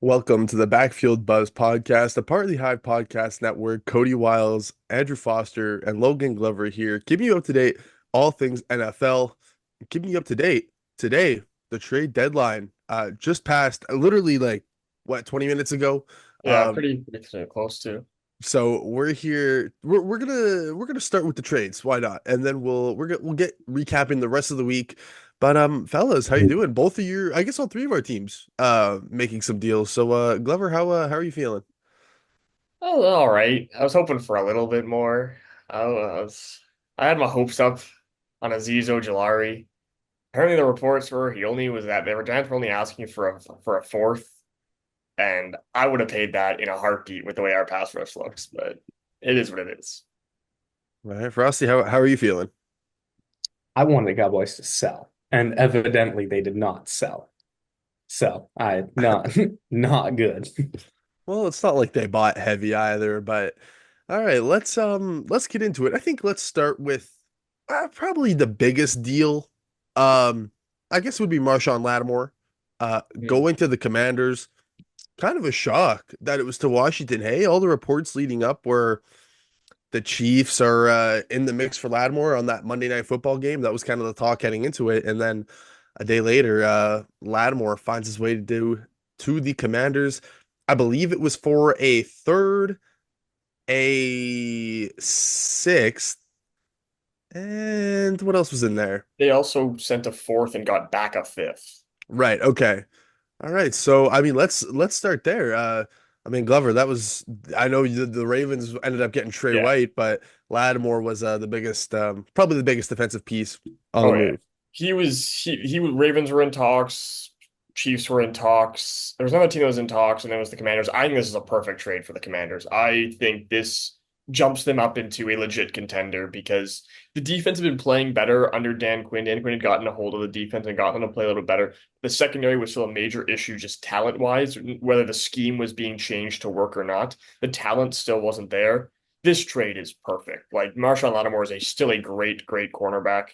Welcome to the Backfield Buzz podcast, a part of the Hive Podcast Network. Cody Wiles, Andrew Foster, and Logan Glover here, keeping you up to date, all things NFL. Keeping you up to date today. The trade deadline just passed, literally like what 20 minutes ago. Yeah, Um, pretty close to. so we're here. We're gonna start with the trades. Why not? And then we'll get recapping the rest of the week. But fellas, how you doing? Both of your, I guess all three of our teams making some deals. So Glover, how are you feeling? Oh, all right. I was hoping for a little bit more. I had my hopes up on Azeez Ojulari. Apparently, the reports were he only was that they were Giants were only asking for a fourth, and I would have paid that in a heartbeat with the way our pass rush looks. But it is what it is. All right, Frosty, how are you feeling? I wanted the Cowboys to sell, and evidently they did not sell. So I not not good. Well, it's not like they bought heavy either, but all right, let's get into it. I think let's start with probably the biggest deal. Um, I guess would be Marshawn Lattimore Hmm. going to the Commanders. Kind of a shock that it was to Washington. Hey, all the reports leading up were the Chiefs are in the mix for Lattimore on that Monday Night Football game. That was kind of the talk heading into it, and then a day later, Lattimore finds his way to the Commanders. I believe it was for a third, a sixth, and what else was in there? They also sent a fourth and got back a fifth. Right. Okay. All right. So I mean, let's start there. I mean, Glover, that was I know the Ravens ended up getting Trey Yeah. White, but Lattimore was the biggest, probably the biggest defensive piece on the Oh yeah. move. Ravens were in talks, Chiefs were in talks. There was another team that was in talks, and then it was the Commanders. I think this is a perfect trade for the Commanders. I think this jumps them up into a legit contender because the defense had been playing better under Dan Quinn. Dan Quinn had gotten a hold of the defense and gotten them to play a little better. The secondary was still a major issue, just talent-wise, whether the scheme was being changed to work or not. The talent still wasn't there. This trade is perfect. Like Marshawn Lattimore is still a great cornerback.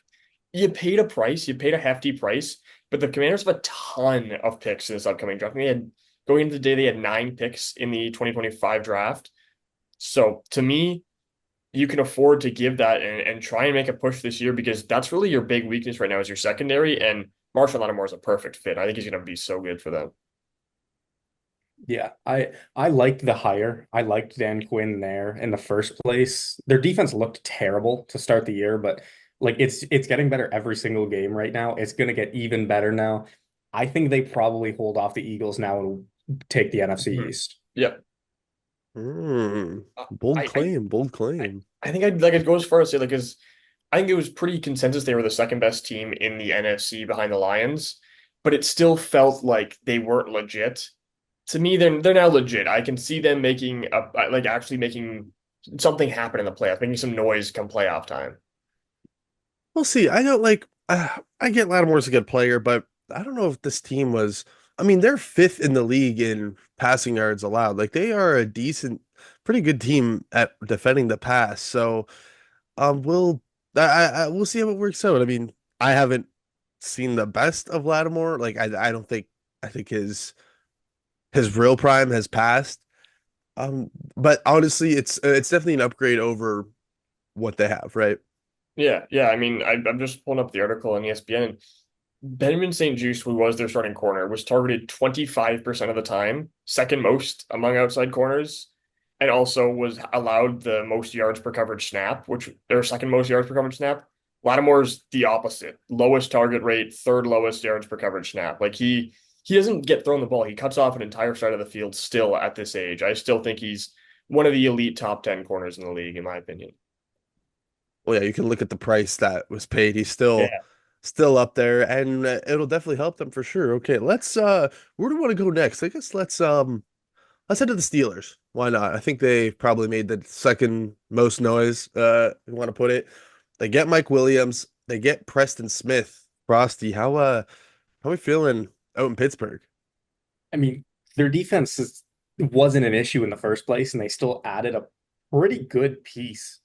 You paid a hefty price, but the Commanders have a ton of picks in this upcoming draft. They had going into the day, they had 9 picks in the 2025 draft. So to me, you can afford to give that and try and make a push this year because that's really your big weakness right now is your secondary. And Marshall Lattimore is a perfect fit. I think he's going to be so good for them. Yeah, I liked the hire. I liked Dan Quinn there in the first place. Their defense looked terrible to start the year, but like it's getting better every single game right now. It's going to get even better now. I think they probably hold off the Eagles now and take the NFC Mhm. East. Yeah. Hmm. Uh, Bold I, I, claim, bold I claim. I think I'd go as far as say like because I think it was pretty consensus they were the second best team in the NFC behind the Lions, but it still felt like they weren't legit. To me, they're now legit. I can see them making like actually making something happen in the playoffs, making some noise come playoff time. We'll see. I don't like. I get Lattimore's a good player, but I don't know if this team was. I mean, they're fifth in the league in passing yards allowed. Like they are a decent, pretty good team at defending the pass. So, we'll we'll see how it works out. I mean, I haven't seen the best of Lattimore. Like I don't think I think his real prime has passed. But honestly, it's definitely an upgrade over what they have, right? Yeah. I mean, I'm just pulling up the article on ESPN. And Benjamin St-Juste, who was their starting corner, was targeted 25% of the time, second most among outside corners, and also was allowed the most yards per coverage snap, which their second most yards per coverage snap. Lattimore's the opposite, lowest target rate, third lowest yards per coverage snap. Like he doesn't get thrown the ball. He cuts off an entire side of the field still at this age. I still think he's one of the elite top 10 corners in the league, in my opinion. Well, yeah, you can look at the price that was paid. He's still Yeah. still up there, and it'll definitely help them for sure. Okay, let's where do we want to go next? I guess let's head to the Steelers. Why not? I think they probably made the second most noise, you want to put it. They get Mike Williams, they get Preston Smith. Frosty, how are we feeling out in Pittsburgh? I mean, their wasn't an issue in the first place, and they still added a pretty good piece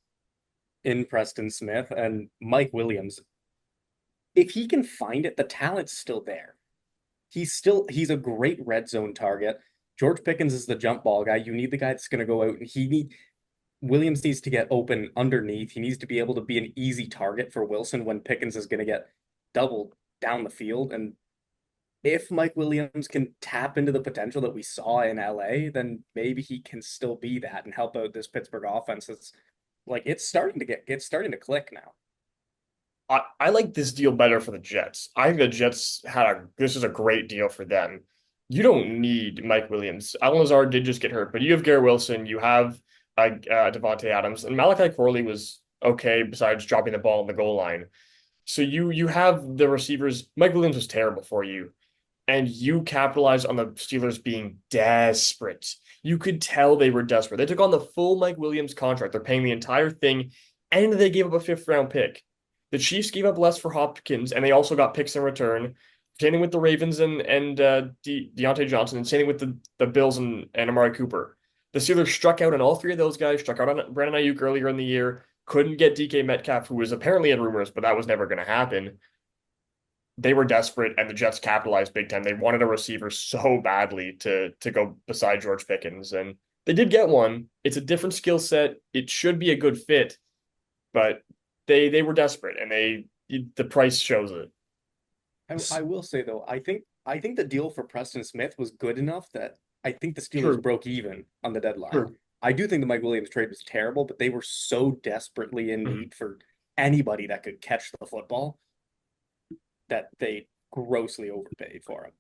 in Preston Smith and Mike Williams. If he can find it, the talent's still there. He's a great red zone target. George Pickens is the jump ball guy. You need the guy that's going to go out and Williams needs to get open underneath. He needs to be able to be an easy target for Wilson when Pickens is going to get doubled down the field. And if Mike Williams can tap into the potential that we saw in LA, then maybe he can still be that and help out this Pittsburgh offense. It's starting to click now. I like this deal better for the Jets. I think the Jets this is a great deal for them. You don't need Mike Williams. Alan Lazard did just get hurt, but you have Garrett Wilson, you have Devontae Adams, and Malachi Corley was okay besides dropping the ball on the goal line. So you have the receivers. Mike Williams was terrible for you, and you capitalized on the Steelers being desperate. You could tell they were desperate. They took on the full Mike Williams contract. They're paying the entire thing, and they gave up a fifth round pick. The Chiefs gave up less for Hopkins, and they also got picks in return. Same thing with the Ravens and Deontay Johnson, and same thing with the Bills and Amari Cooper. The Steelers struck out on all three of those guys. Struck out on Brandon Ayuk earlier in the year. Couldn't get DK Metcalf, who was apparently in rumors, but that was never going to happen. They were desperate, and the Jets capitalized big time. They wanted a receiver so badly to go beside George Pickens, and they did get one. It's a different skill set. It should be a good fit, but they were desperate, and the price shows it. I will say though, I think the deal for Preston Smith was good enough that I think the Steelers True, broke even on the deadline. true. I do think the Mike Williams trade was terrible, but they were so desperately in need for anybody that could catch the football that they grossly overpaid for him.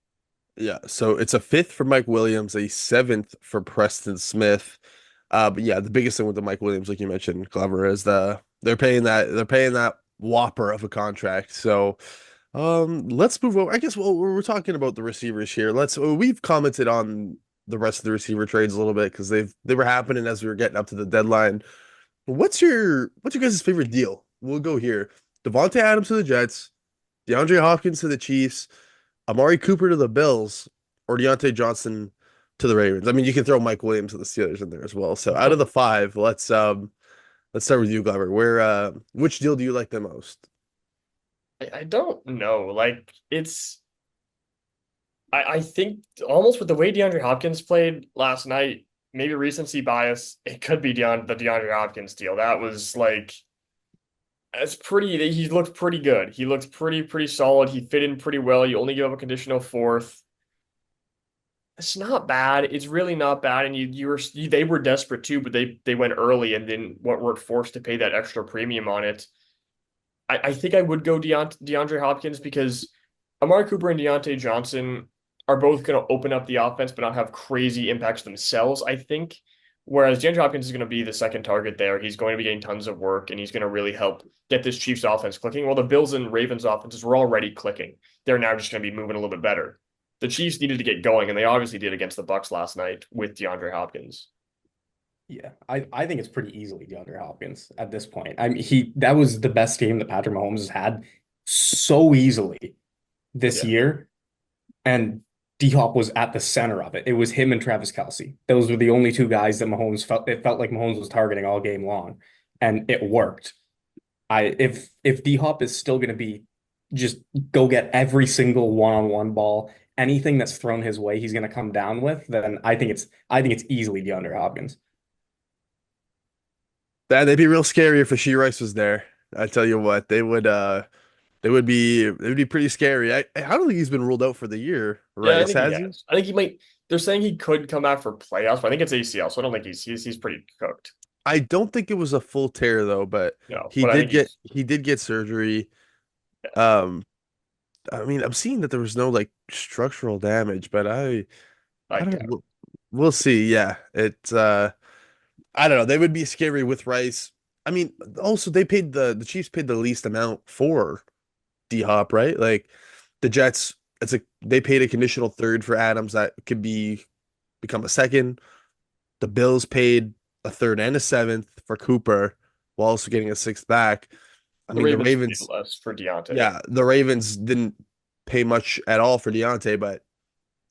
Yeah, so it's a fifth for Mike Williams, a seventh for Preston Smith. But yeah, the biggest thing with the Mike Williams, like you mentioned, Glover, is they're paying that whopper of a contract. So let's move over. I guess we're talking about the receivers here. We've commented on the rest of the receiver trades a little bit because they were happening as we were getting up to the deadline. What's your guys' favorite deal? We'll go here. Devontae Adams to the Jets, DeAndre Hopkins to the Chiefs, Amari Cooper to the Bills, or Deontay Johnson to the Ravens. I mean, you can throw Mike Williams to the Steelers in there as well. So out of the five, let's start with you, Glover. Which deal do you like the most? I don't know. I think almost with the way DeAndre Hopkins played last night, maybe recency bias, it could be the DeAndre Hopkins deal. That was like it's pretty he looked pretty good. He looked pretty solid. He fit in pretty well. You only give up a conditional fourth. It's not bad. It's really not bad. And they were desperate too, but they went early and then weren't forced to pay that extra premium on it. I think I would go DeAndre Hopkins because Amari Cooper and Deontay Johnson are both going to open up the offense, but not have crazy impacts themselves, I think. Whereas DeAndre Hopkins is going to be the second target there. He's going to be getting tons of work, and he's going to really help get this Chiefs offense clicking. Well, the Bills and Ravens offenses were already clicking. They're now just going to be moving a little bit better. The Chiefs needed to get going, and they obviously did against the Bucs last night with DeAndre Hopkins. Yeah, I think it's pretty easily DeAndre Hopkins at this point. I mean, that was the best game that Patrick Mahomes has had so easily this Yeah. year, and D-Hop was at the center of it. It was him and Travis Kelce. Those were the only two guys that it felt like Mahomes was targeting all game long, and it worked. If D-Hop is still going to be just go get every single one-on-one ball, anything that's thrown his way, he's going to come down with, then I think it's easily DeAndre Hopkins. That they'd be real scary if Rashee Rice was there. I tell you what, they would be pretty scary. I don't think he's been ruled out for the year, Yeah, I Rice, think he has he? has. I think he might. They're saying he could come back for playoffs, but I think it's ACL, so I don't think he's pretty cooked. I don't think it was a full tear though, but No, he but I did think get he's. he did get surgery. Yeah, Um, I mean, I'm seeing that there was no like structural damage, but I I don't doubt. know. We'll see. Yeah, I don't know. They would be scary with Rice. I mean, also the Chiefs paid the least amount for D Hop, right? Like the Jets, they paid a conditional third for Adams that could become a second. The Bills paid a third and a seventh for Cooper, while also getting a sixth back. I The mean, the Ravens paid Ravens, less for Deontay. yeah, the Ravens didn't pay much at all for Deontay, but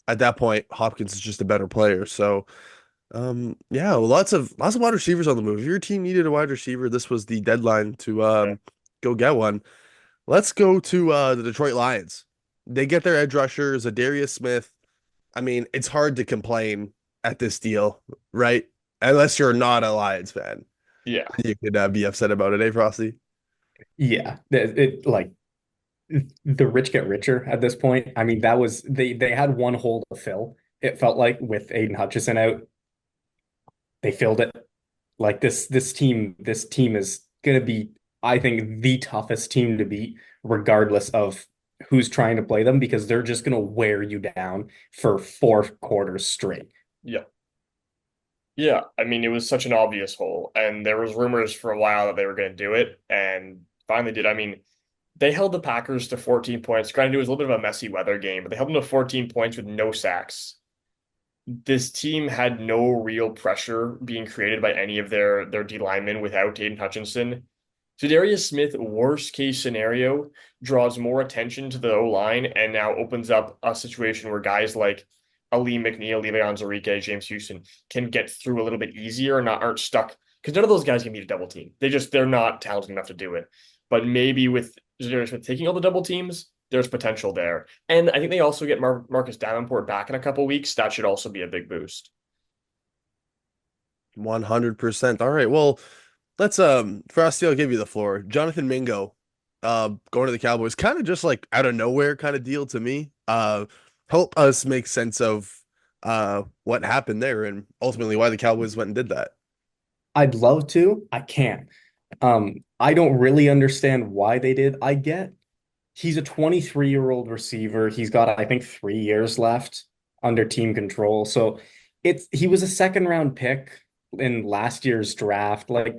at that point, Hopkins is just a better player. So, yeah, well, lots of wide receivers on the move. If your team needed a wide receiver, this was the deadline to Yeah. go get one. Let's go to the Detroit Lions. They get their edge rusher, Zadarius Smith, I mean, it's hard to complain at this deal, right? Unless you're not a Lions fan. Yeah. You could be upset about it, eh, Frosty? Yeah, like the rich get richer at this point. I mean, that was they had one hole to fill. It felt like with Aiden Hutchison out, they filled it. Like this team is gonna be, I think, the toughest team to beat, regardless of who's trying to play them, because they're just gonna wear you down for 4 quarters straight. Yeah. Yeah. I mean, it was such an obvious hole, and there was rumors for a while that they were going to do it, and finally did. I mean, they held the Packers to 14 points. Granted, it was a little bit of a messy weather game, but they held them to 14 points with no sacks. This team had no real pressure being created by any of their D linemen without Aiden Hutchinson. So Darius Smith, worst case scenario, draws more attention to the O line and now opens up a situation where guys like Ali McNeil, Levi Onwuzurike, James Houston can get through a little bit easier and not aren't stuck because none of those guys can beat a double team. They're not talented enough to do it. But maybe with Darius Smith taking all the double teams, there's potential there. And I think they also get Marcus Davenport back in a couple weeks. That should also be a big boost. 100%. All right. Well, let's Frosty, I'll give you the floor. Jonathan Mingo, going to the Cowboys, kind of just like out of nowhere kind of deal to me. Help us make sense of what happened there and ultimately why the Cowboys went and did that. I'd love to. I can't. I don't really understand why they did. I get he's a 23-year-old receiver. He's got, I think, 3 years left under team control. So he was a second round pick in last year's draft. Like,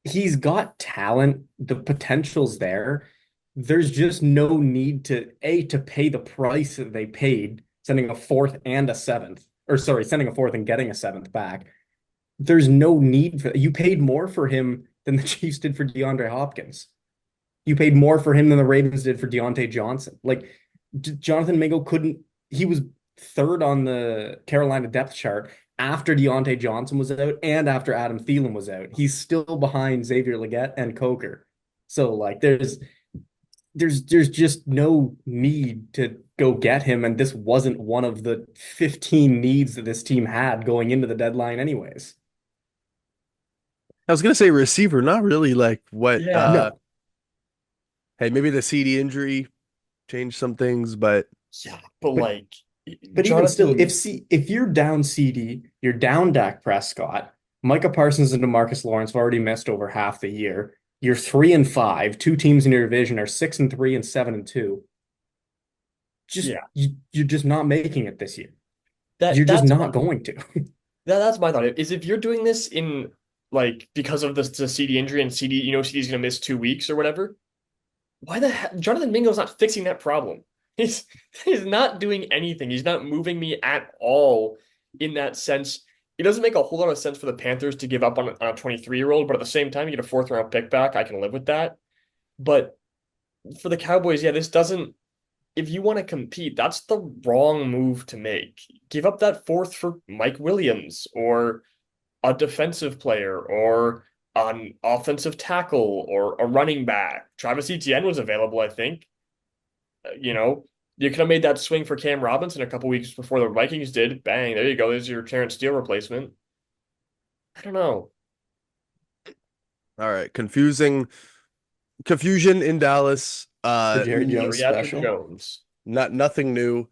he's got talent. The potential's there. There's just no need to pay the price that they paid, sending a fourth and a seventh, or sorry, sending a fourth and getting a seventh back. There's no need for you paid more for him than the Chiefs did for DeAndre Hopkins. You paid more for him than the Ravens did for Deontay Johnson. Like, Jonathan Mingo couldn't. He was third on the Carolina depth chart after Deontay Johnson was out and after Adam Thielen was out. He's still behind Xavier Legette and Coker. So like, there's just no need to go get him, and this wasn't one of the 15 needs that this team had going into the deadline, anyways. I was gonna say receiver, not really like what Yeah. No, hey, maybe the CD injury changed some things, but Yeah. But but like But even still, Jonathan, if you're down CD, you're down Dak Prescott, Micah Parsons and DeMarcus Lawrence have already missed over half the year. You're 3-5. Two teams in your division are 6-3 and 7-2. yeah. You're just not making it this year. That You're just that's my not going to. that's my thought. Is if you're doing this in like because of the CD injury and CD, CD's gonna miss 2 weeks or whatever, why the heck Jonathan Mingo's not fixing that problem? He's he's not doing anything. He's not moving me at all in that sense. It doesn't make a whole lot of sense for the Panthers to give up on a 23-year-old, but at the same time, you get a fourth round pick back. I can live with that. But for the Cowboys, yeah, this doesn't. If you want to compete, that's the wrong move to make. Give up that fourth for Mike Williams or a defensive player or an offensive tackle or a running back. Travis Etienne was available, I think. You know, you could have made that swing for Cam Robinson a couple weeks before the Vikings did. Bang, there you go. There's your Terrence Steele replacement. I don't know. all right, confusion in Dallas. The Jerry Jones Geriatric special. Jones. Nothing new.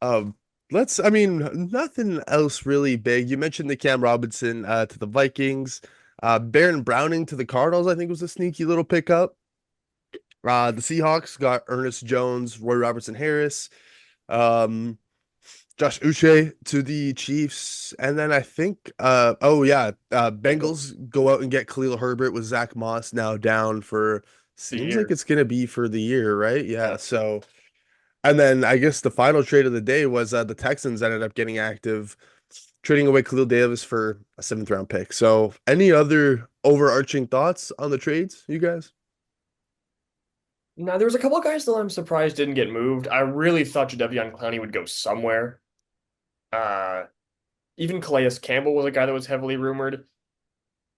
Um, I mean, nothing else really big. You mentioned the Cam Robinson to the Vikings. Baron Browning to the Cardinals, I think was a sneaky little pickup. The Seahawks got Ernest Jones, Roy Robertson Harris, um, Josh Uche to the Chiefs, and then I think, oh yeah, Bengals. Bengals go out and get Khalil Herbert with Zach Moss now down for The seems like year. it's gonna be for the year, right? Yeah. Yeah. So, and then I guess the final trade of the day was the Texans ended up getting active, trading away Khalil Davis for a seventh round pick. So, any other overarching thoughts on the trades, you guys? Now, there was a couple of guys that I'm surprised didn't get moved. I really thought Jadeveon Clowney would go somewhere. Uh, Even Calais Campbell was a guy that was heavily rumored.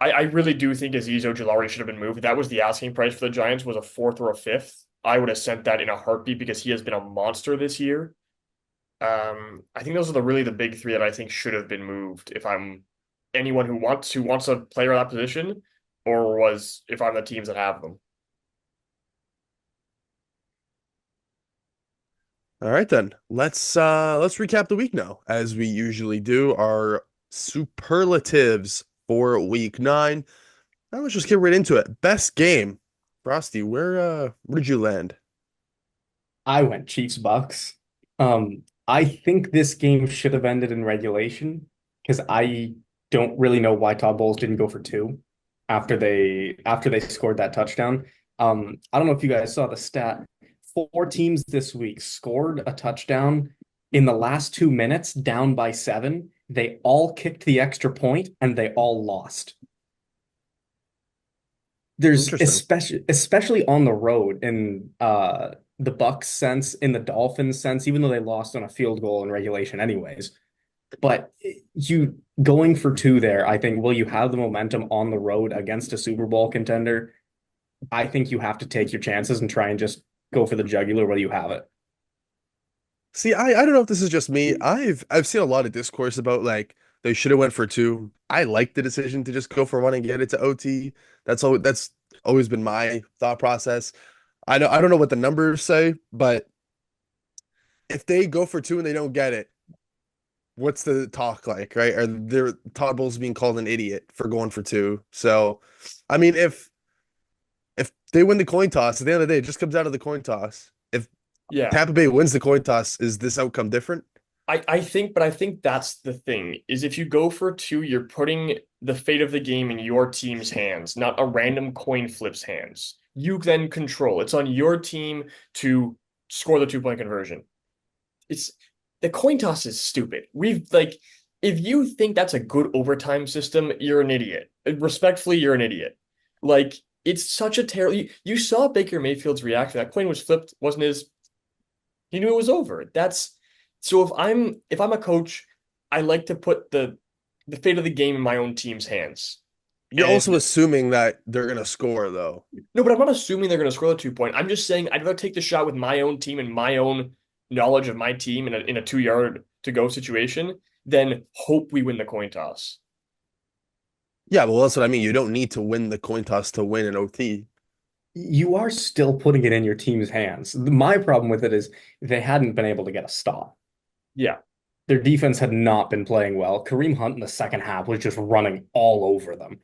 I really do think Azeez Ojulari should have been moved. That was the asking price for the Giants was a fourth or a fifth. I would have sent that in a heartbeat because he has been a monster this year. I think those are the really the big three that I think should have been moved if I'm anyone who wants a player at that position, or was if I'm the teams that have them. All right then. Let's recap the week now, as we usually do, our superlatives for week 9. Now let's just get right into it. Best game. Frosty, where did you land? I went Chiefs Bucks. I think this game should have ended in regulation because I don't really know why Todd Bowles didn't go for two after they scored that touchdown. I don't know if you guys saw the stat. Four teams this week scored a touchdown in the last 2 minutes, down by seven. They all kicked the extra point and they all lost. There's Interesting. especially on the road in the Bucks sense, in the Dolphins sense, even though they lost on a field goal in regulation anyways. But you going for two there, I think, will you have the momentum on the road against a Super Bowl contender? I think you have to take your chances and try and just go for the jugular while you have it. See, I don't know if this is just me. I've seen a lot of discourse about like they should have went for two. I like the decision to just go for one and get it to OT. That's always been my thought process. I don't know what the numbers say, but if they go for two and they don't get it, what's the talk like, right? Are there Todd Bowles being called an idiot for going for two? So, I mean, if they win the coin toss, at the end of the day, it just comes out of the coin toss. If Yeah, Tampa Bay wins the coin toss, is this outcome different? I think that's the thing is if you go for two, you're putting the fate of the game in your team's hands, not a random coin flip's hands. You then control. It's on your team to score the 2 point conversion. It's the coin toss is stupid. We've like if you think that's a good overtime system, you're an idiot. Respectfully, you're an idiot. Like it's such a terrible. You saw Baker Mayfield's reaction. That coin was flipped, wasn't his. He knew it was over. That's so if I'm a coach, I like to put the fate of the game in my own team's hands. You're And also assuming that they're gonna score though. no, but I'm not assuming they're going to score the 2 point. I'm just saying I'd rather take the shot with my own team and my own knowledge of my team in a 2 yard to go situation than hope we win the coin toss. Yeah, well, that's what I mean. You don't need to win the coin toss to win an OT. You are still putting it in your team's hands. My problem with it is they hadn't been able to get a stop. Yeah, Their defense had not been playing well. Kareem Hunt in the second half was just running all over them.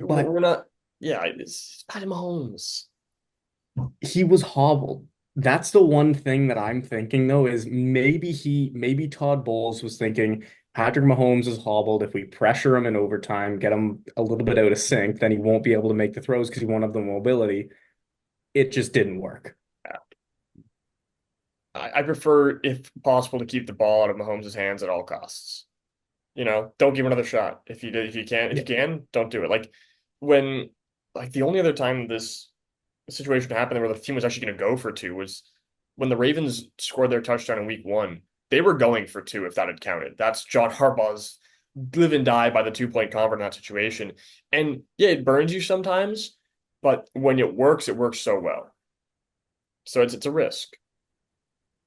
But we're not. Yeah, it's Patty Mahomes. he was hobbled. That's the one thing that I'm thinking though is maybe Todd Bowles was thinking Patrick Mahomes is hobbled. If we pressure him in overtime, get him a little bit out of sync, then he won't be able to make the throws because he won't have the mobility. It just didn't work. I prefer, if possible, to keep the ball out of Mahomes' hands at all costs. Don't give him another shot. If you can, don't do it. When, the only other time this situation happened where the team was actually going to go for two was when the Ravens scored their touchdown in week 1. They were going for two if that had counted. That's John Harbaugh's live and die by the 2 point convert in that situation. And yeah, it burns you sometimes, but when it works so well. So it's a risk.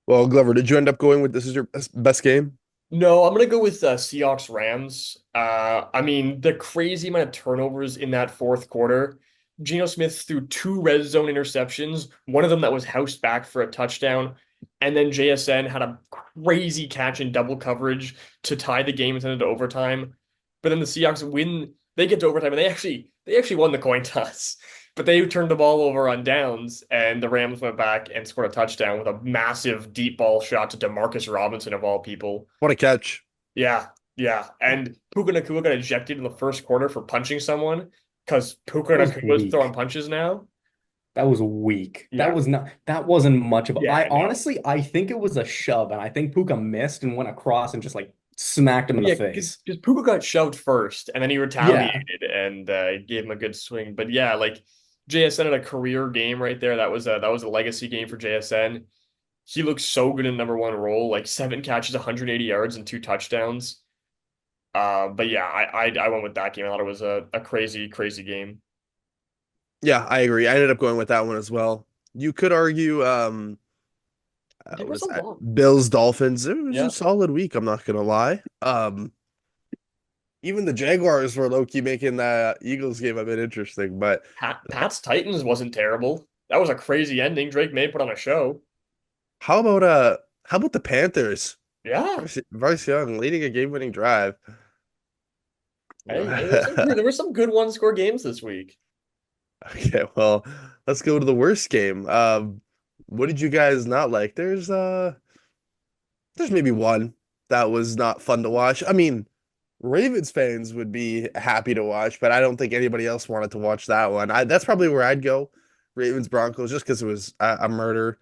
Well, Glover, did you end up going with this is your best game? No, I'm gonna go with Seahawks Rams. I mean the crazy amount of turnovers in that fourth quarter. Geno Smith threw two red zone interceptions, one of them that was housed back for a touchdown, and then JSN had a crazy catch in double coverage to tie the game and send it to overtime. But then the Seahawks win, they get to overtime and they actually won the coin toss. But they turned the ball over on downs, and the Rams went back and scored a touchdown with a massive deep ball shot to Demarcus Robinson of all people. What a catch. Yeah, yeah. And Puka Nakua got ejected in the first quarter for punching someone because Puka That was Nakua is throwing weak. punches now. That was weak. Yeah, That wasn't much of a, I yeah, no. honestly I think it was a shove and I think Puka missed and went across and just like smacked him in the Yeah, because face. Puka got shoved first, and then he Yeah. retaliated and gave him a good swing. But yeah, JSN had a career game right there. That was a legacy game for JSN. He looks so good in number one role, like 7 catches, 180 yards, and 2 touchdowns. But yeah, I went with that game. I thought it was a crazy, crazy game. Yeah, I agree. I ended up going with that one as well. You could argue, There was Was a that lot. Bills Dolphins? It was a Yeah. solid week. I'm not gonna lie. Even the Jaguars were low key making that Eagles game a bit interesting. But Pat's Titans wasn't terrible. That was a crazy ending. Drake May put on a show. how about the Panthers? Yeah. Bryce Young leading a game-winning drive. Hey, there were some good one score games this week. Okay, well, let's go to the worst game. What did you guys not like? There's maybe one that was not fun to watch. I mean, Ravens fans would be happy to watch, but I don't think anybody else wanted to watch that one. That's probably where I'd go. Ravens Broncos, just because it was a murder.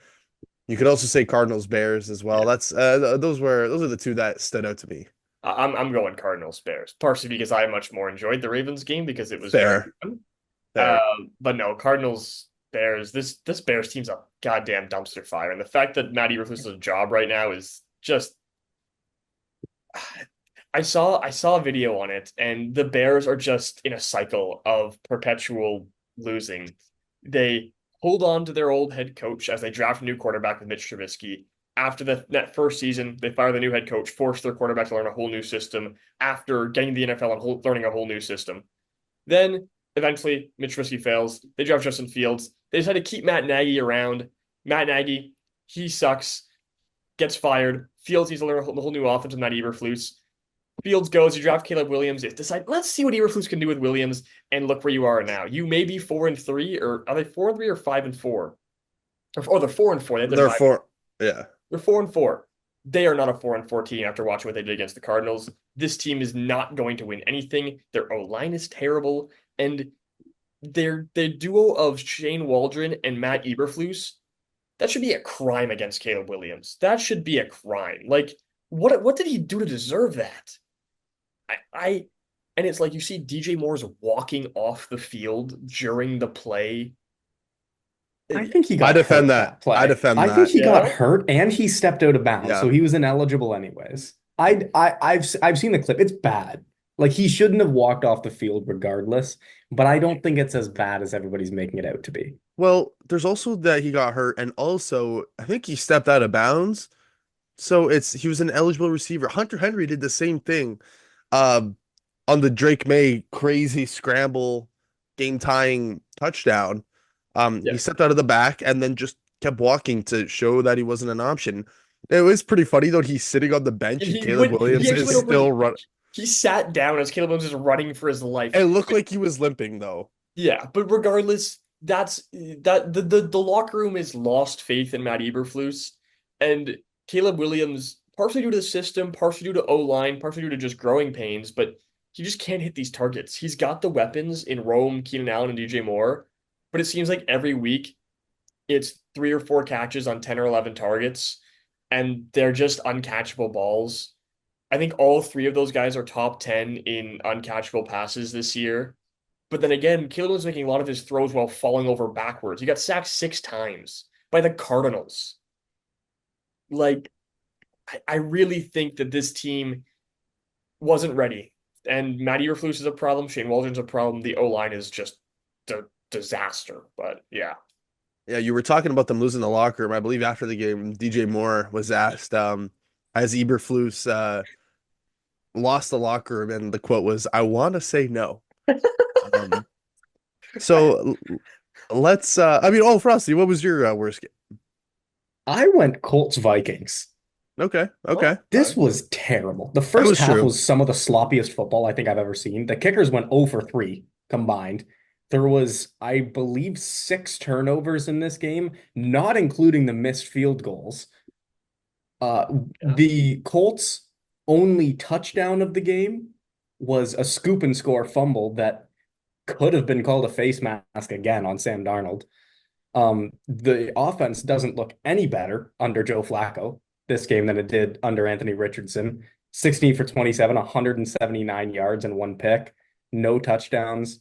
You could also say Cardinals Bears as well. Yeah. That's those are the two that stood out to me. I'm going Cardinals Bears, partially because I much more enjoyed the Ravens game because it was very Fair, fun. fair. But no, Cardinals Bears. This Bears team's a goddamn dumpster fire, and the fact that Matty Eberflus has a job right now is just. I saw a video on it, and the Bears are just in a cycle of perpetual losing. They hold on to their old head coach as they draft a new quarterback with Mitch Trubisky. After that first season, they fire the new head coach, force their quarterback to learn a whole new system after getting the NFL and learning a whole new system. Then eventually, Mitch Trubisky fails. They draft Justin Fields. They decide to keep Matt Nagy around. Matt Nagy, he sucks, gets fired. Fields needs to learn a whole new offense with Matt Eberflus. Fields goes, you draft Caleb Williams. It decide, let's see what Eberflus can do with Williams, and look where you are now. You may be 4-3, or are they 4-3 or 5-4? Or they're 4-4. They had their bye. Therefore, yeah. They're 4-4. They are not a 4-4 team after watching what they did against the Cardinals. This team is not going to win anything. Their O line is terrible, and their duo of Shane Waldron and Matt Eberflus, that should be a crime against Caleb Williams. That should be a crime. Like, what did he do to deserve that? I and it's like you see DJ Moore's walking off the field during the play. I think he I got defend hurt that. that I play. defend I think that. he got Yeah. hurt and he stepped out of bounds, Yeah. so he was ineligible anyways. I've seen the clip. It's bad. Like he shouldn't have walked off the field regardless, but I don't think it's as bad as everybody's making it out to be. Well, there's also that he got hurt, and also I think he stepped out of bounds. So he was an eligible receiver. Hunter Henry did the same thing. Um, on the Drake May crazy scramble game tying touchdown. He Yeah. stepped out of the back and then just kept walking to show that he wasn't an option. It was pretty funny though. He's sitting on the bench and Caleb He Williams actually is went over his still run. bench. He sat down as Caleb Williams is running for his life. It looked like he was limping though. Yeah, but regardless, the locker room has lost faith in Matt Eberflus, and Caleb Williams, partially due to the system, partially due to O line, partially due to just growing pains, but he just can't hit these targets. He's got the weapons in Rome, Keenan Allen, and DJ Moore, but it seems like every week it's 3 or 4 catches on 10 or 11 targets, and they're just uncatchable balls. I think all three of those guys are top 10 in uncatchable passes this year. But then again, Caleb was making a lot of his throws while falling over backwards. He got sacked 6 times by the Cardinals. Like, I really think that this team wasn't ready. And Matty Eberflus is a problem. Shane Waldron's a problem. The O line is just a disaster. But yeah. Yeah, you were talking about them losing the locker room. I believe after the game, DJ Moore was asked, has Eberflus lost the locker room, and the quote was, "I want to say no." Um, so let's. I mean, oh, Frosty, what was your worst game? I went Colts Vikings. Okay, Oh, okay, This okay. was terrible. The that first was half true. was some of the sloppiest football I think I've ever seen. The kickers went 0 for 3 combined. There was, I believe, 6 turnovers in this game, not including the missed field goals. Yeah. The Colts' only touchdown of the game was a scoop and score fumble that could have been called a face mask again on Sam Darnold. The offense doesn't look any better under Joe Flacco this game than it did under Anthony Richardson. 16 for 27, 179 yards and 1 pick, no touchdowns.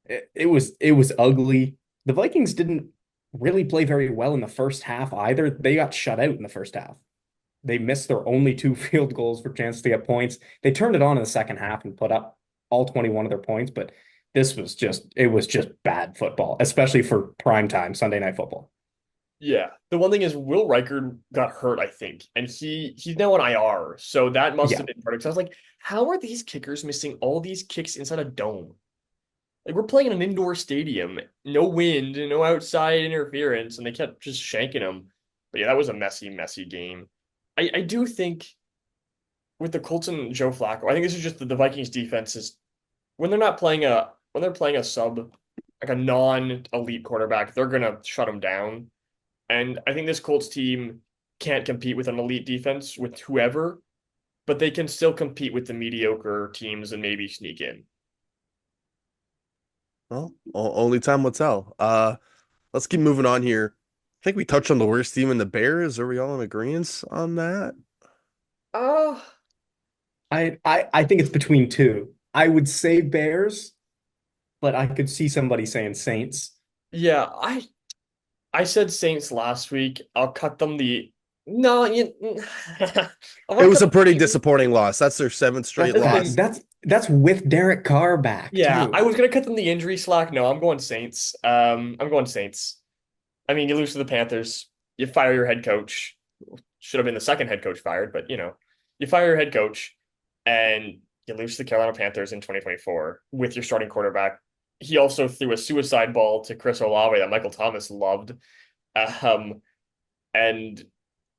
It was ugly. The Vikings didn't really play very well in the first half either. They got shut out in the first half. They missed their only 2 field goals for chance to get points. They turned it on in the second half and put up all 21 of their points, but it was just bad football, especially for prime time Sunday night football. Yeah. The one thing is Will Riker got hurt, I think, and he's now on IR. So that must Yeah. have been part of it. 'Cause I was like, how are these kickers missing all these kicks inside a dome? Like we're playing in an indoor stadium, no wind, no outside interference, and they kept just shanking them. But yeah, that was a messy, messy game. I do think with the Colts and Joe Flacco, I think this is just the Vikings defense is when they're playing a sub, like a non-elite quarterback, they're gonna shut them down. And I think this Colts team can't compete with an elite defense with whoever, but they can still compete with the mediocre teams and maybe sneak in. Well, only time will tell. Let's keep moving on here. I think we touched on the worst team in the Bears. Are we all in agreement on that? Uh I think it's between two. I would say Bears, but I could see somebody saying Saints. yeah, I said Saints last week. I'll cut them the no, you I It want to was cut a them pretty the disappointing loss. That's their seventh that's straight the That loss. thing. that's with Derek Carr back Yeah, I too. was gonna cut them the injury slack. No, I'm going Saints. I'm going Saints. I mean, you lose to the Panthers, you fire your head coach. Should have been the second head coach fired, but you fire your head coach and you lose to the Carolina Panthers in 2024 with your starting quarterback. He also threw a suicide ball to Chris Olave that Michael Thomas loved. Um, and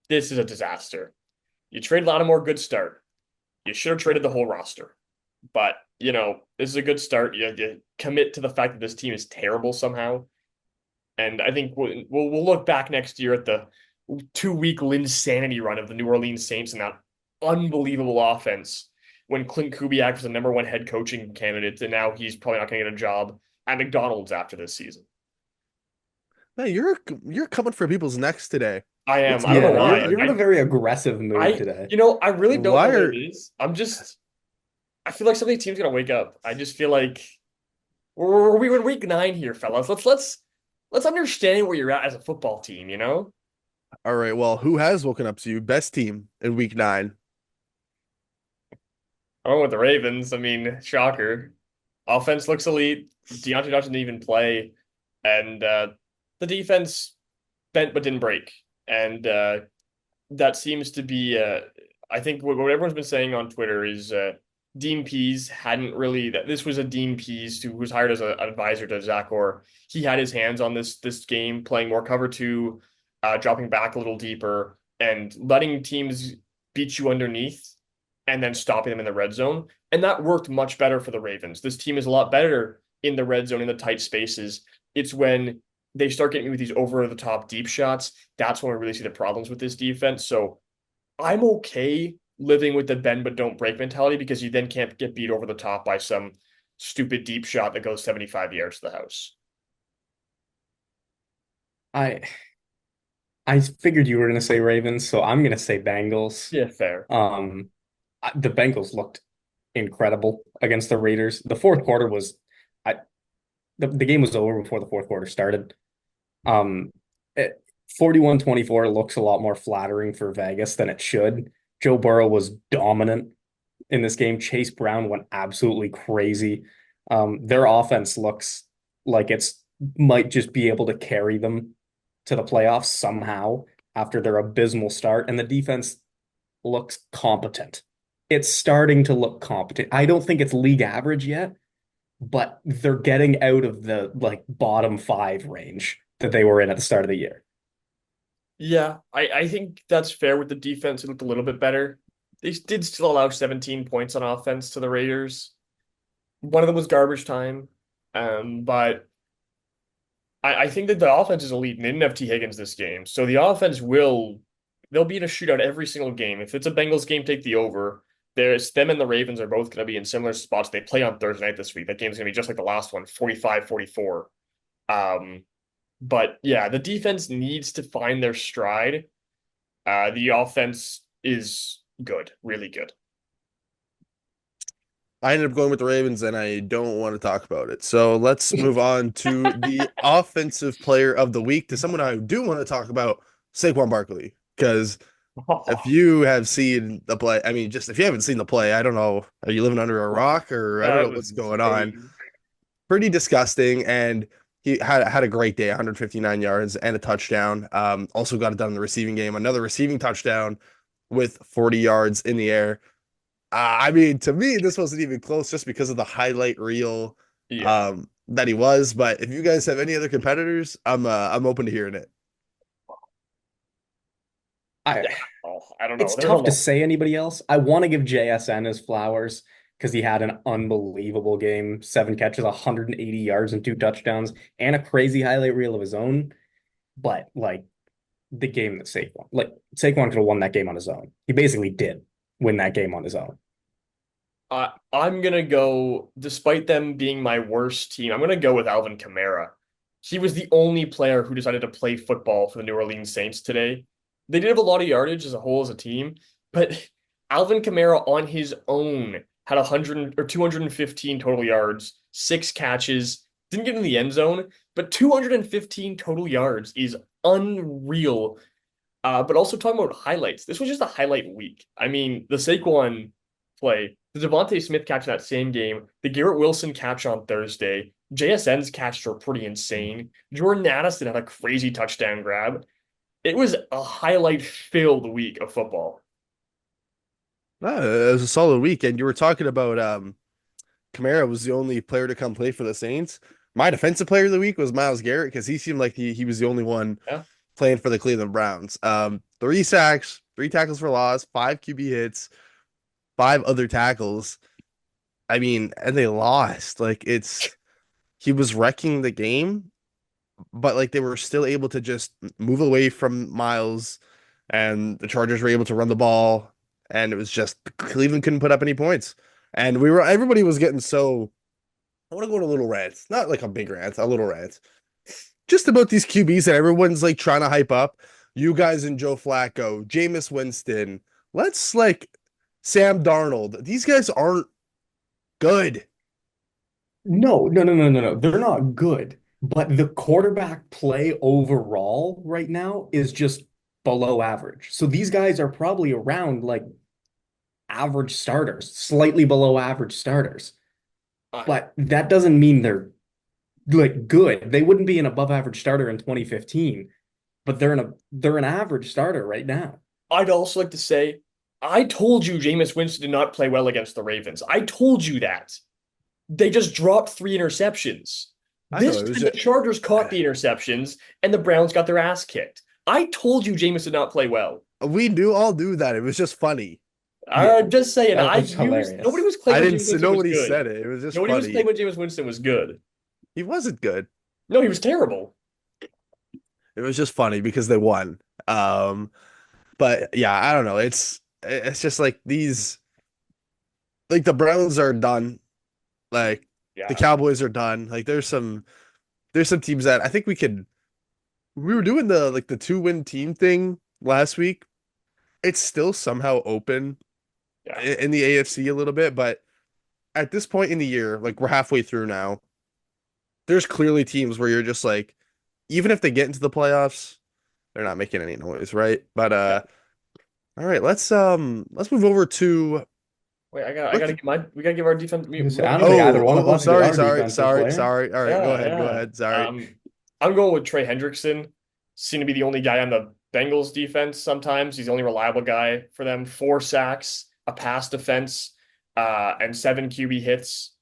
this is a disaster. You trade Lattimore, good start. You should have traded the whole roster. But, this is a good start. You commit to the fact that this team is terrible somehow. And I think we'll look back next year at the 2 week Linsanity run of the New Orleans Saints and that unbelievable offense when Clint Kubiak was the number one head coaching candidate, and now he's probably not going to get a job at McDonald's after this season. Man, you're coming for people's necks today. I am. What's I don't know Yeah, going you're why. on? you're in a very aggressive mood today. I really don't know Why what it are is. I feel like some of these teams gonna wake up. I just feel like we're in week 9 here, fellas. Let's understand where you're at as a football team. all right? Well, who has woken up to you? Best team in week 9. I went with the Ravens. I mean, shocker. Offense looks elite. Deontay Johnson didn't even play, and the defense bent but didn't break. And that seems to be, I think, what everyone's been saying on Twitter is Dean Pease hadn't really. That this was a Dean Pease who was hired as an advisor to Zach Orr. He had his hands on this game, playing more cover two, dropping back a little deeper, and letting teams beat you underneath, and then stopping them in the red zone. And that worked much better for the Ravens. This team is a lot better in the red zone in the tight spaces. It's when they start getting with these over the top deep shots. That's when we really see the problems with this defense. So I'm okay living with the bend but don't break mentality because you then can't get beat over the top by some stupid deep shot that goes 75 yards to the house. I I figured you were going to say Ravens, so I'm going to say Bengals. Yeah, fair. Um, the Bengals looked incredible against the Raiders. The fourth quarter was, I the game was over before the fourth quarter started. Um, 41-24 looks a lot more flattering for Vegas than it should. Joe Burrow was dominant in this game. Chase Brown went absolutely crazy. Their offense looks like it's might just be able to carry them to the playoffs somehow after their abysmal start, and the defense looks competent. It's starting to look competent. I don't think it's league average yet, but they're getting out of the like bottom five range that they were in at the start of the year. Yeah, I think that's fair with the defense. It looked a little bit better. They did still allow 17 points on offense to the Raiders. One of them was garbage time. But I think that the offense is elite and they didn't have T. Higgins this game. So the offense they'll be in a shootout every single game. If it's a Bengals game, take the over. There's them and the Ravens are both going to be in similar spots. They play on Thursday night this week. That game's going to be just like the last one, 45-44. Um, but yeah, the defense needs to find their stride. The offense is good, really good. I ended up going with the Ravens and I don't want to talk about it. So let's move on to the offensive player of the week, to someone I do want to talk about, Saquon Barkley. Because if you have seen the play, I mean, just if you haven't seen the play, I don't know, are you living under a rock or I don't know That was what's going on? insane. Pretty disgusting. And he had a great day, 159 yards and a touchdown. Also got it done in the receiving game, another receiving touchdown with 40 yards in the air. I mean, to me, this wasn't even close just because of the highlight reel Yeah. that he was. But if you guys have any other competitors, I'm open to hearing it. I Yeah. Oh, I don't know. It's There's a tough to lot. say anybody else. I want to give JSN his flowers because he had an unbelievable game. 7 catches, 180 yards, and 2 touchdowns, and a crazy highlight reel of his own. But like the game that Saquon could have won that game on his own. He basically did win that game on his own. I'm gonna go, despite them being my worst team, I'm gonna go with Alvin Kamara. He was the only player who decided to play football for the New Orleans Saints today. They did have a lot of yardage as a whole as a team, but Alvin Kamara on his own had 100 or 215 total yards, 6 catches, didn't get in the end zone, but 215 total yards is unreal. But also talking about highlights, this was just a highlight week. I mean, the Saquon play, the Devontae Smith catch in that same game, the Garrett Wilson catch on Thursday, JSN's catches were pretty insane. Jordan Addison had a crazy touchdown grab. It was a highlight-filled week of football. It was a solid week, and you were talking about Kamara was the only player to come play for the Saints. My defensive player of the week was Myles Garrett because he seemed like he was the only one Yeah. playing for the Cleveland Browns. 3 sacks, 3 tackles for loss, 5 QB hits, 5 other tackles. I mean, and they lost. Like he was wrecking the game, but like they were still able to just move away from Miles, and the Chargers were able to run the ball, and it was just Cleveland couldn't put up any points. And everybody was getting so. I want to go on a little rant, not like a big rant, a little rant, just about these QBs that everyone's like trying to hype up. You guys and Joe Flacco, Jameis Winston. Let's like Sam Darnold. These guys aren't good. No, no, no, no, no, no. They're not good. But the quarterback play overall right now is just below average. So these guys are probably around like average starters, slightly below average starters. I, But that doesn't mean they're like good. They wouldn't be an above average starter in 2015, but they're an average starter right now. I'd also like to say, I told you Jameis Winston did not play well against the Ravens. I told you that. They just dropped 3 interceptions. I know This it was time the just, Chargers caught the interceptions and the Browns got their ass kicked. I told you Jameis did not play well. we do all do that. It was just funny. Yeah, I'm just saying, that I was used nobody hilarious. was claiming I when didn't Jameis say Winston was nobody good. said it. It was just Nobody was funny. claiming when Jameis Winston was good. He wasn't good. No, he was terrible. It was just funny because they won. Um, but yeah, I don't know. It's just like these like the Browns are done. Like the Yeah, Cowboys are done. Like there's some teams that I think we were doing the like the 2-win team thing last week. It's still somehow open yeah. in the AFC a little bit, but at this point in the year, like we're halfway through now, there's clearly teams where you're just like, even if they get into the playoffs, they're not making any noise, right? But Yeah. all right, let's move over to Wait, I let's gotta get my we gotta give our defense. We, we I don't don't need to. think oh either one oh, of oh us did sorry, our sorry, defensive sorry, player. sorry. All right, Yeah, go yeah. ahead, sorry. I'm going with Trey Hendrickson. Seemed to be the only guy on the Bengals defense sometimes. He's the only reliable guy for them. 4 sacks, a pass defense, and 7 QB hits.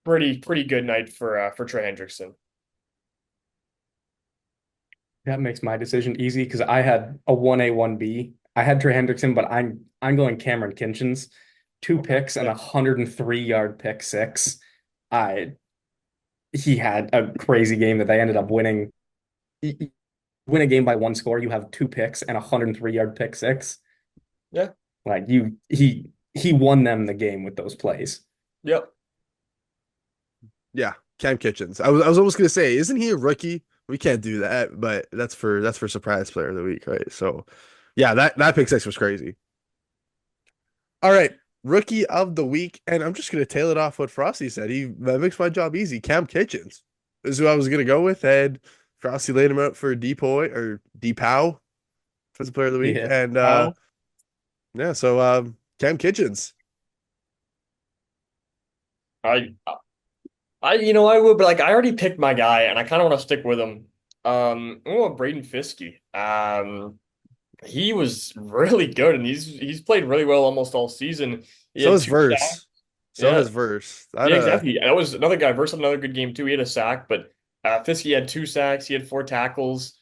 Pretty good night for Trey Hendrickson. That makes my decision easy because I had a 1A, 1B. I had Trey Hendrickson, but I'm going Cameron Kinchens. Two Okay. picks and a 103-yard pick six. I He had a crazy game that they ended up winning. You win a game by 1 score, you have 2 picks and a 103-yard pick six. Yeah. Like he won them the game with those plays. Yep. Yeah, Cam Kitchens. I was almost gonna say, isn't he a rookie? We can't do that, but that's for surprise player of the week, right? So yeah, that pick six was crazy. All right, rookie of the week, and I'm just gonna tail it off what Frosty said. That makes my job easy. Cam Kitchens is who I was gonna go with, and Frosty laid him out for Depoy or Depow for the player of the week, Yeah. and Wow. yeah, so Cam Kitchens. I I would, but like I already picked my guy, and I kind of want to stick with him. I'm going with Braden Fiskey. He was really good, and he's played really well almost all season. He So had his two sacks. verse. So Yeah, his verse. That yeah, exactly. And that was another guy versus another good game too. He had a sack, but Fiskey had two sacks. He had four tackles.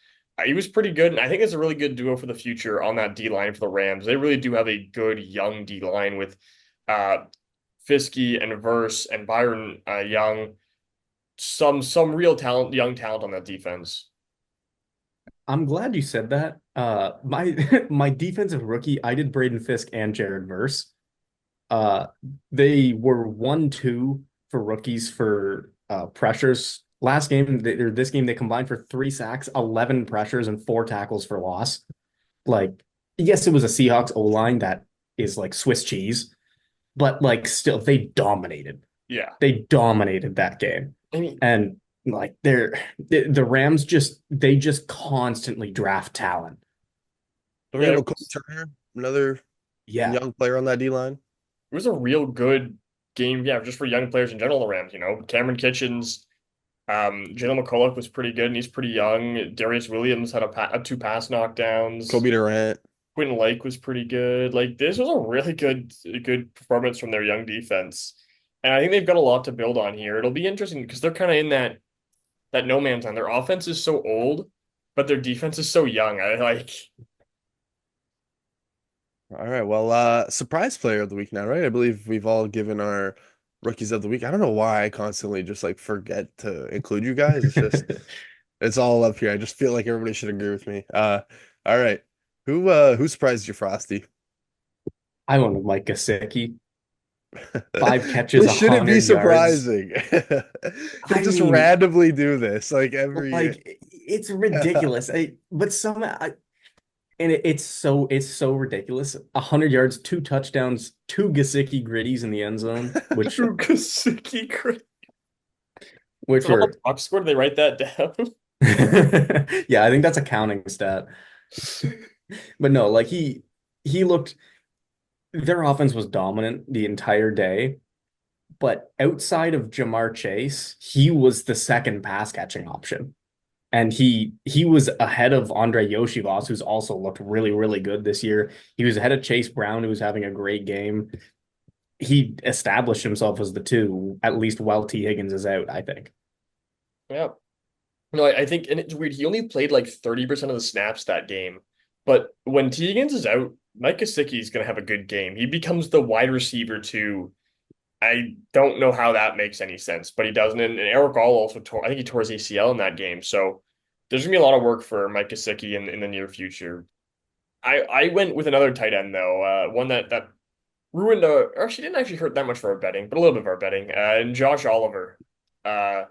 He was pretty good, and I think it's a really good duo for the future on that D line for the Rams. They really do have a good young D line with uh, Fiskey and Verse and Byron Young. Some real talent, young talent on that defense. I'm glad you said that. My my defensive rookie, I did Braden Fisk and Jared Verse. Uh, they were 1-2 for rookies for pressures. Last game, or this game, they combined for 3 sacks, 11 pressures, and 4 tackles for loss. Like, yes, it was a Seahawks O line that is like Swiss cheese, but like still, they dominated. Yeah, They dominated that game. I mean, And like the Rams just constantly draft talent. Don't yeah, forget it about Cole was Turner, another Yeah. young player on that D line. it was a real good game. Yeah, just for young players in general. The Rams, Cameron Kitchens, Jalen McCullough was pretty good, and he's pretty young. Darius Williams had two pass knockdowns. Kobe Durant. Quentin Lake was pretty good. Like this was a really good performance from their young defense, and I think they've got a lot to build on here. It'll be interesting because they're kind of in that no man's land. Their offense is so old, but their defense is so young. I like. All right. Well, surprise player of the week now, right? I believe we've all given our rookies of the week. I don't know why I constantly just like forget to include you guys. It's just it's all up here. I just feel like everybody should agree with me. All right. Who surprised you, Frosty? I went with Mike Gesicki. 5 catches, This shouldn't be 100 yards. surprising. He'll I just mean, randomly do this like every like it's ridiculous. But and it's so ridiculous. 100 yards, 2 touchdowns, 2 Gesicki gritties in the end zone, which Drew Kasicki. which Football are box score, did they write that down? yeah, I think that's a counting stat. But no, like he looked their offense was dominant the entire day. But outside of Jamar Chase, he was the second pass catching option. And he was ahead of Andre Yoshivas, who's also looked really, really good this year. He was ahead of Chase Brown, who was having a great game. He established himself as the two, at least while T. Higgins is out, I think. Yeah. No, I think, and it's weird. He only played like 30% of the snaps that game. But when T. Higgins is out, Mike Gesicki is going to have a good game. He becomes the wide receiver too. I don't know how that makes any sense, but he doesn't. And Eric All also tore, I think he tore his ACL in that game. So there's going to be a lot of work for Mike Gesicki in the near future. I went with another tight end though, one that ruined, or actually didn't actually hurt that much for our betting, but a little bit of our betting. And Josh Oliver. Uh,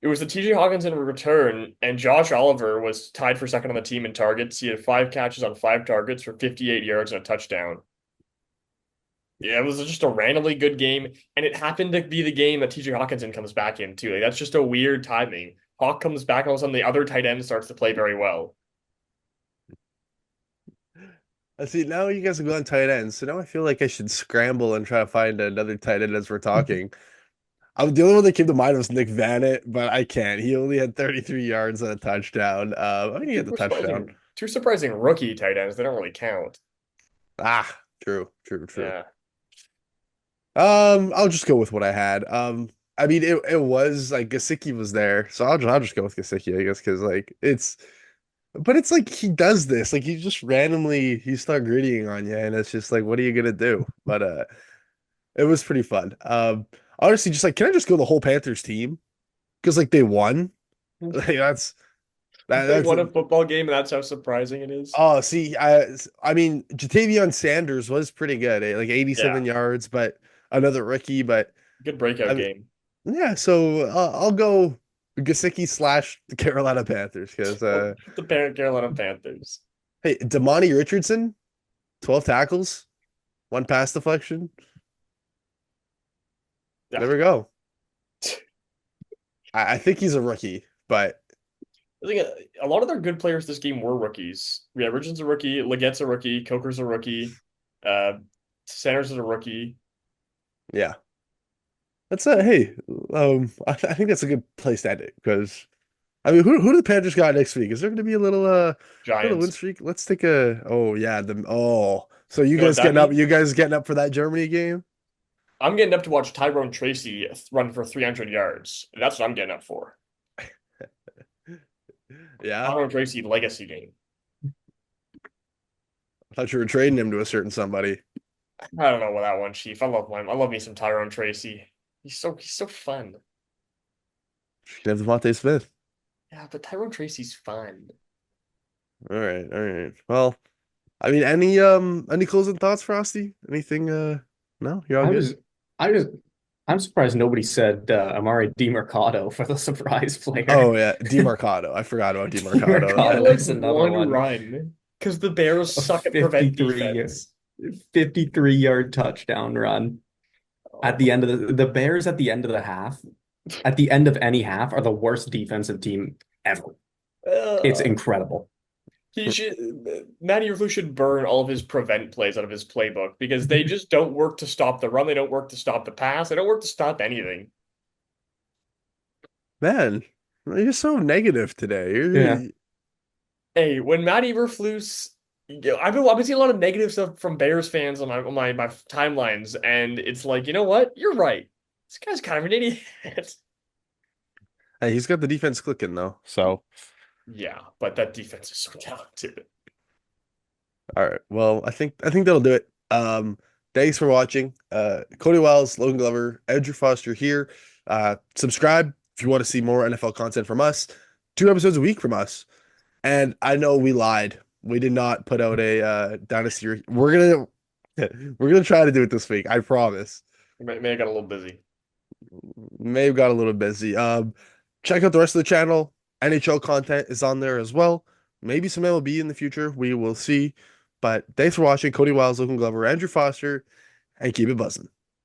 it was the TJ Hawkinson return, and Josh Oliver was tied for second on the team in targets. He had 5 catches on 5 targets for 58 yards and a touchdown. Yeah, it was just a randomly good game, and it happened to be the game that TJ Hawkinson comes back in too. Like that's just a weird timing. Hawk comes back, and all of a sudden the other tight end starts to play very well. I see now you guys are going tight ends, so now I feel like I should scramble and try to find another tight end as we're talking. The only one that came to mind was Nick Vannett, but I can't. He only had 33 yards and a touchdown. I think he had the Two touchdown. surprising, two surprising rookie tight ends. They don't really count. Ah, true, true, true. Yeah, I'll just go with what I had. I mean, it was like Gesicki was there, so I'll just go with Gesicki, I guess, because like but it's like he does this, like he just randomly he start grittying on you, and it's just like, what are you gonna do? But it was pretty fun. Honestly, just like, can I just go the whole Panthers team? Because like they won. Like they that's won a football game, and that's how surprising it is. oh, see, I mean, Jatavion Sanders was pretty good, like 87 Yeah, yards, but another rookie. But good I breakout mean, game. yeah, so I'll go Gesicki slash the Carolina Panthers because The Carolina Panthers. hey, Damani Richardson, 12 tackles, one pass deflection. Yeah, There we go. I think he's a rookie, but I think a lot of their good players this game were rookies. Yeah, Richardson's a rookie, Legette's a rookie, Coker's a rookie, uh, Sanders is a rookie. yeah. That's hey, I think that's a good place to end it because I mean, who do the Panthers got next week? Is there going to be a little win Giants. streak? Let's take a oh yeah so you You know what guys that getting up? means? You guys getting up for that Germany game? I'm getting up to watch Tyrone Tracy run for 300 yards. That's what I'm getting up for. Yeah, Tyrone Tracy legacy game. I thought you were trading him to a certain somebody. I don't know what that one, Chief. I love him. I love me some Tyrone Tracy. He's so fun. You can have Devontae Smith. Yeah, but Tyrone Tracy's fun. All right, all right. Well, I mean, any closing thoughts, Frosty? Anything? No, you're all I good. was, I just, I'm surprised nobody said Amari DiMercado for the surprise Oh player. yeah, DeMarcado. I forgot about He had DeMarcado. DiMercado like is another one one. run because the Bears A suck at prevent 53, defense. 53-yard touchdown run at the Oh. end of the Bears at the end of the half, at the end of any half, are the worst defensive team ever. It's Uh, incredible. he should Matty Eberflus should burn all of his prevent plays out of his playbook because they just don't work to stop the run. They don't work to stop the pass. They don't work to stop anything. Man, you're so negative today. Yeah. Hey, when Matt Eberflus, I've been seeing a lot of negative stuff from Bears fans on my timelines, and it's like, you know what? You're right. This guy's kind of an idiot. Hey, he's got the defense clicking though. So, Yeah, but that defense is so talented. all right. Well, I think that'll do it. Thanks for watching. Cody Wells, Logan Glover, Andrew Foster here. Subscribe if you want to see more NFL content from us. 2 episodes a week from us. And I know we lied. We did not put out a dynasty. We're gonna try to do it this week. I promise. May have got a little busy. May have got a little busy. Check out the rest of the channel. NHL content is on there as well. Maybe some MLB in the future. We will see. But thanks for watching. Cody Wiles, Logan Glover, Andrew Foster, and keep it buzzing.